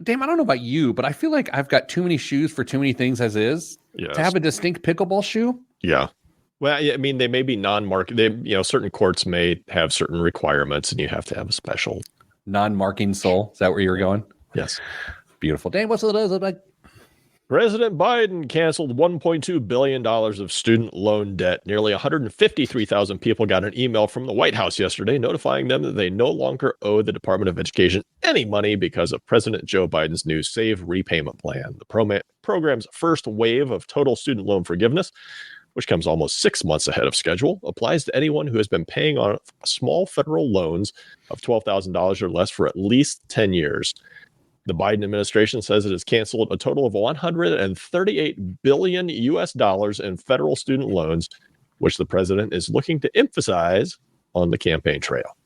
Dame, I don't know about you, but I feel like I've got too many shoes for too many things as is. Yes. To have a distinct pickleball shoe. Yeah. Well, I mean, they may be non-market. Certain courts may have certain requirements, and you have to have a special Non-marking sole. Is that where you were going? Yes. Beautiful. Dame, what's it like? President Biden canceled $1.2 billion of student loan debt. Nearly 153,000 people got an email from the White House yesterday notifying them that they no longer owe the Department of Education any money because of President Joe Biden's new Save Repayment Plan. The program's first wave of total student loan forgiveness, which comes almost 6 months ahead of schedule, applies to anyone who has been paying on small federal loans of $12,000 or less for at least 10 years. The Biden administration says it has canceled a total of $138 billion in federal student loans, which the president is looking to emphasize on the campaign trail.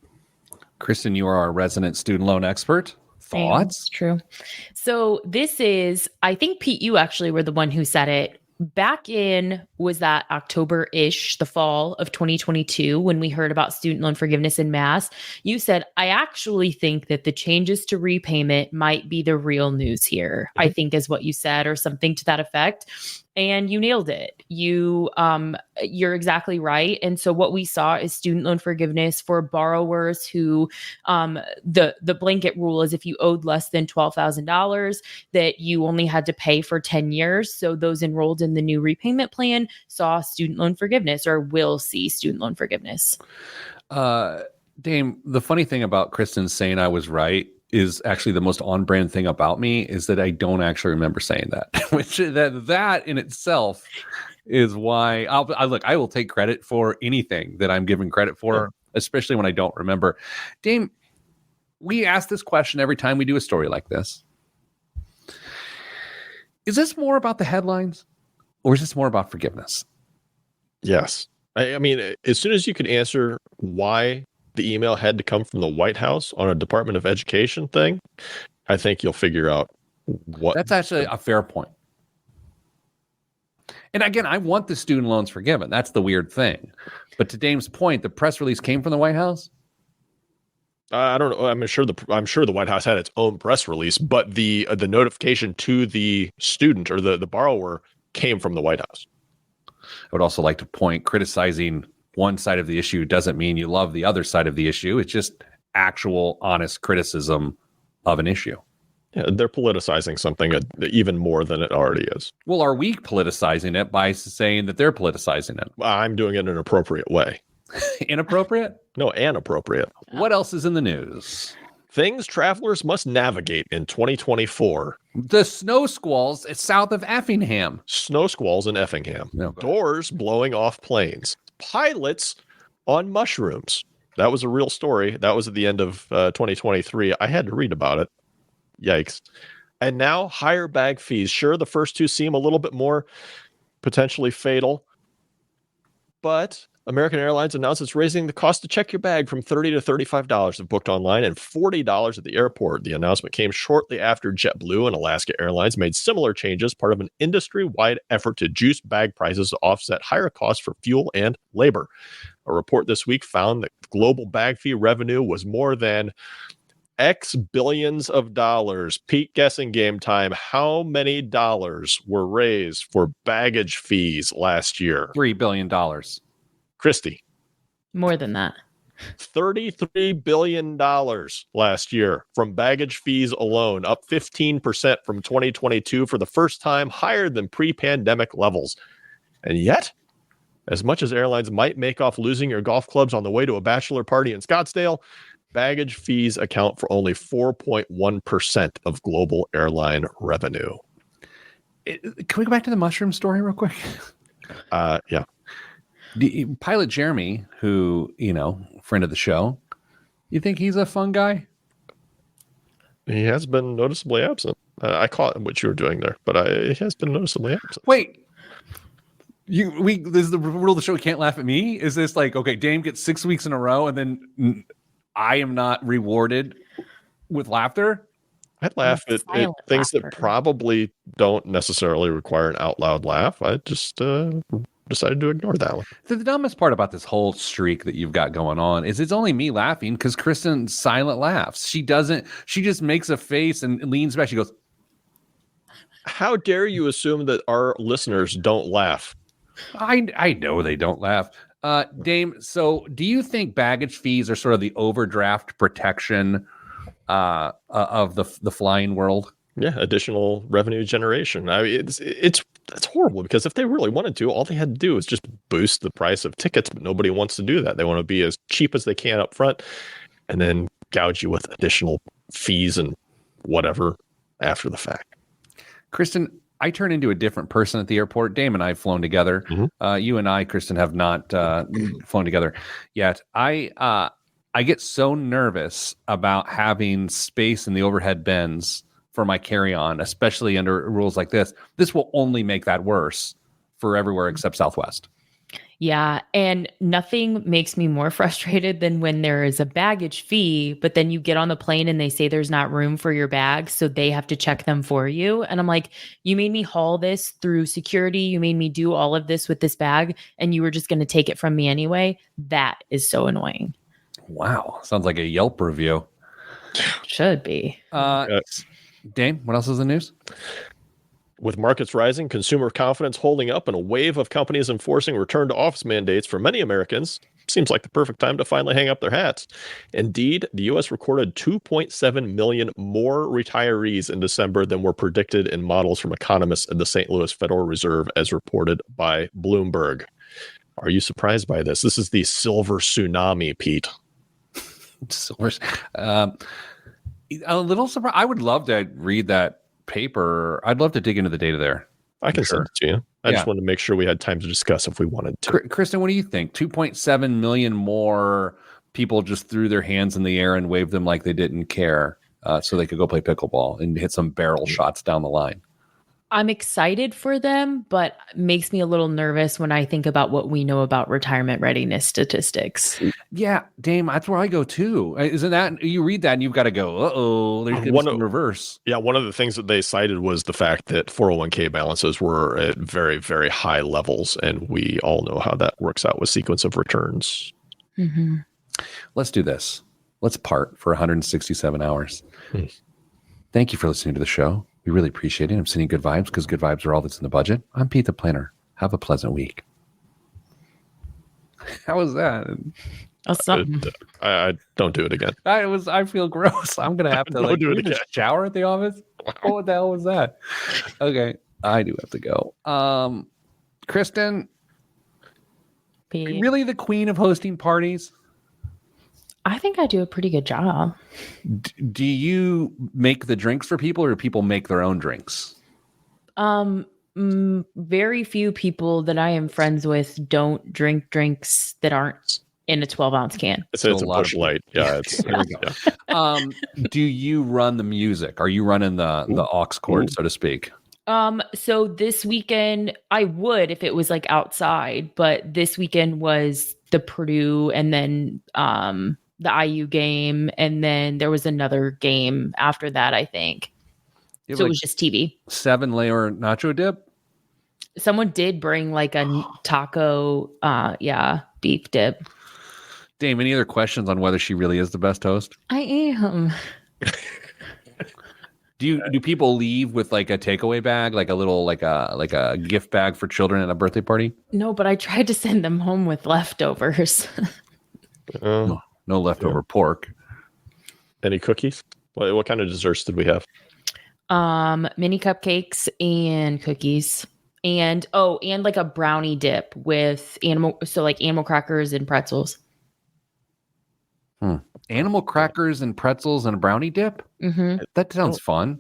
Kristen, you are our resident student loan expert. Thoughts? That's true. So this is, I think, Pete, you actually were the one who said it. Back in, was that October-ish, the fall of 2022, when we heard about student loan forgiveness en masse, you said, I actually think that the changes to repayment might be the real news here, I think is what you said, or something to that effect. And you nailed it. You're exactly right. And so what we saw is student loan forgiveness for borrowers who, the blanket rule is if you owed less than $12,000, that you only had to pay for 10 years. So those enrolled in the new repayment plan saw student loan forgiveness, or will see student loan forgiveness. Dame, the funny thing about Kristen saying I was right is actually the most on-brand thing about me is that I don't actually remember saying that, which that in itself is why I will take credit for anything that I'm given credit for, especially when I don't remember. Dame, we ask this question every time we do a story like this. Is this more about the headlines or is this more about forgiveness? Yes. I mean, as soon as you could answer why the email had to come from the White House on a Department of Education thing, I think you'll figure out what. That's actually a fair point. And again, I want the student loans forgiven. That's the weird thing. But to Dame's point, the press release came from the White House. I don't know. I'm sure the White House had its own press release, but the notification to the student or the borrower came from the White House. I would also like to point, criticizing one side of the issue doesn't mean you love the other side of the issue. It's just actual, honest criticism of an issue. Yeah, they're politicizing something even more than it already is. Well, are we politicizing it by saying that they're politicizing it? I'm doing it in an appropriate way. Inappropriate? No, inappropriate. What else is in the news? Things travelers must navigate in 2024. The snow squalls south of Effingham. Snow squalls in Effingham. No, Doors blowing off planes. Pilots on mushrooms. That was a real story. That was at the end of 2023. I had to read about it. Yikes. And now higher bag fees. Sure, the first two seem a little bit more potentially fatal, but American Airlines announced it's raising the cost to check your bag from $30 to $35 if booked online and $40 at the airport. The announcement came shortly after JetBlue and Alaska Airlines made similar changes, part of an industry-wide effort to juice bag prices to offset higher costs for fuel and labor. A report this week found that global bag fee revenue was more than X billions of dollars. Pete, guessing game time. How many dollars were raised for baggage fees last year? $3 billion. Christy. More than that. $33 billion last year from baggage fees alone, up 15% from 2022 for the first time, higher than pre-pandemic levels. And yet, as much as airlines might make off losing your golf clubs on the way to a bachelor party in Scottsdale, baggage fees account for only 4.1% of global airline revenue. Can we go back to the mushroom story real quick? Yeah. Pilot Jeremy, who, friend of the show, you think he's a fun guy? He has been noticeably absent. I caught what you were doing there, but he has been noticeably absent. Wait. This is the rule of the show. Can't laugh at me. Is this like, okay, Dame gets 6 weeks in a row and then I am not rewarded with laughter? I'd laugh at things that probably don't necessarily require an out loud laugh. I just decided to ignore that one. The dumbest part about this whole streak that you've got going on is it's only me laughing because Kristen silent laughs. She just makes a face and leans back. She goes, how dare you assume that our listeners don't laugh? I know they don't laugh. Dame, so do you think baggage fees are sort of the overdraft protection of the flying world? Yeah, additional revenue generation. I mean, it's horrible because if they really wanted to, all they had to do is just boost the price of tickets, but nobody wants to do that. They want to be as cheap as they can up front and then gouge you with additional fees and whatever after the fact. Kristen, I turn into a different person at the airport. Dame and I have flown together. Mm-hmm. You and I, Kristen, have not flown together yet. I get so nervous about having space in the overhead bins for my carry-on, especially under rules like this. This will only make that worse for everywhere except Southwest. Yeah, and nothing makes me more frustrated than when there is a baggage fee, but then you get on the plane and they say there's not room for your bags, so they have to check them for you. And I'm like, you made me haul this through security. You made me do all of this with this bag, and you were just going to take it from me anyway. That is so annoying. Wow. Sounds like a Yelp review. Should be. Dame, what else is in the news? With markets rising, consumer confidence holding up, and a wave of companies enforcing return to office mandates for many Americans, seems like the perfect time to finally hang up their hats. Indeed, the U.S. recorded 2.7 million more retirees in December than were predicted in models from economists at the St. Louis Federal Reserve, as reported by Bloomberg. Are you surprised by this? This is the silver tsunami, Pete. Silver. A little surprised. I would love to read that paper. I'd love to dig into the data there. I can send it to you. I just wanted to make sure we had time to discuss if we wanted to. Kristen, what do you think? 2.7 million more people just threw their hands in the air and waved them like they didn't care, so they could go play pickleball and hit some barrel shots down the line. I'm excited for them, but makes me a little nervous when I think about what we know about retirement readiness statistics. Yeah, Dame, that's where I go too. Isn't that you read that and you've got to go, uh-oh, there's going to be some reverse. Yeah, one of the things that they cited was the fact that 401k balances were at very, very high levels, and we all know how that works out with sequence of returns. Mm-hmm. Let's do this. Let's part for 167 hours. Thank you for listening to the show. We really appreciate it. I'm sending good vibes because good vibes are all that's in the budget. I'm Pete the Planner. Have a pleasant week. How was that? I don't do it again. I feel gross. I'm gonna have to do it again. Shower at the office. What the hell was that? Okay, I do have to go. Kristen, Pete. really the queen of hosting parties? I think I do a pretty good job. Do you make the drinks for people, or do people make their own drinks? Very few people that I am friends with don't drink drinks that aren't in a 12-ounce can. It's a Busch Light. Yeah, it's Here we go. Do you run the music? Are you running the aux cord, so to speak? So this weekend I would if it was like outside, but this weekend was the Purdue and then the IU game, and then there was another game after that, I think. So it was just TV. 7-layer nacho dip? Someone did bring like a taco, beef dip. Dame, any other questions on whether she really is the best host? I am. Do people leave with like a takeaway bag, like a little like a gift bag for children at a birthday party? No, but I tried to send them home with leftovers. No leftover pork. Any cookies? What kind of desserts did we have? Mini cupcakes and cookies. And like a brownie dip with animal crackers and pretzels. Animal crackers and pretzels and a brownie dip? Mm-hmm. That sounds fun.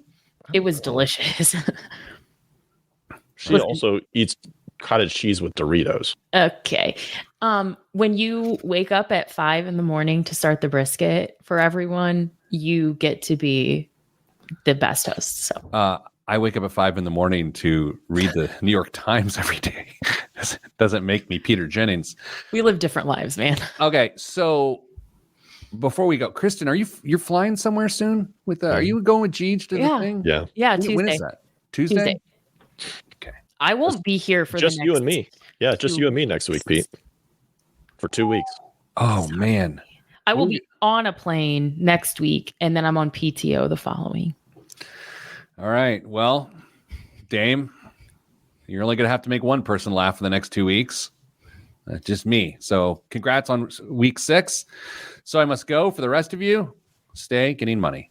It was delicious. She also eats cottage cheese with Doritos. Okay. When you wake up at 5 a.m. to start the brisket for everyone, you get to be the best host. So I wake up at 5 a.m. to read the New York Times every day. Doesn't make me Peter Jennings. We live different lives, man. Okay, so before we go, Kristen, you're flying somewhere soon? Are you going with Jeej to the thing? Yeah, Tuesday. When is that? Tuesday? Okay. I won't be here for just the next you and me. Yeah, just you and me next week, Pete. For 2 weeks. Oh man. I will be on a plane next week, and then I'm on PTO the following. All right. Well, Dame, you're only going to have to make one person laugh for the next 2 weeks. Just me. So congrats on week 6. So I must go. For the rest of you, stay getting money.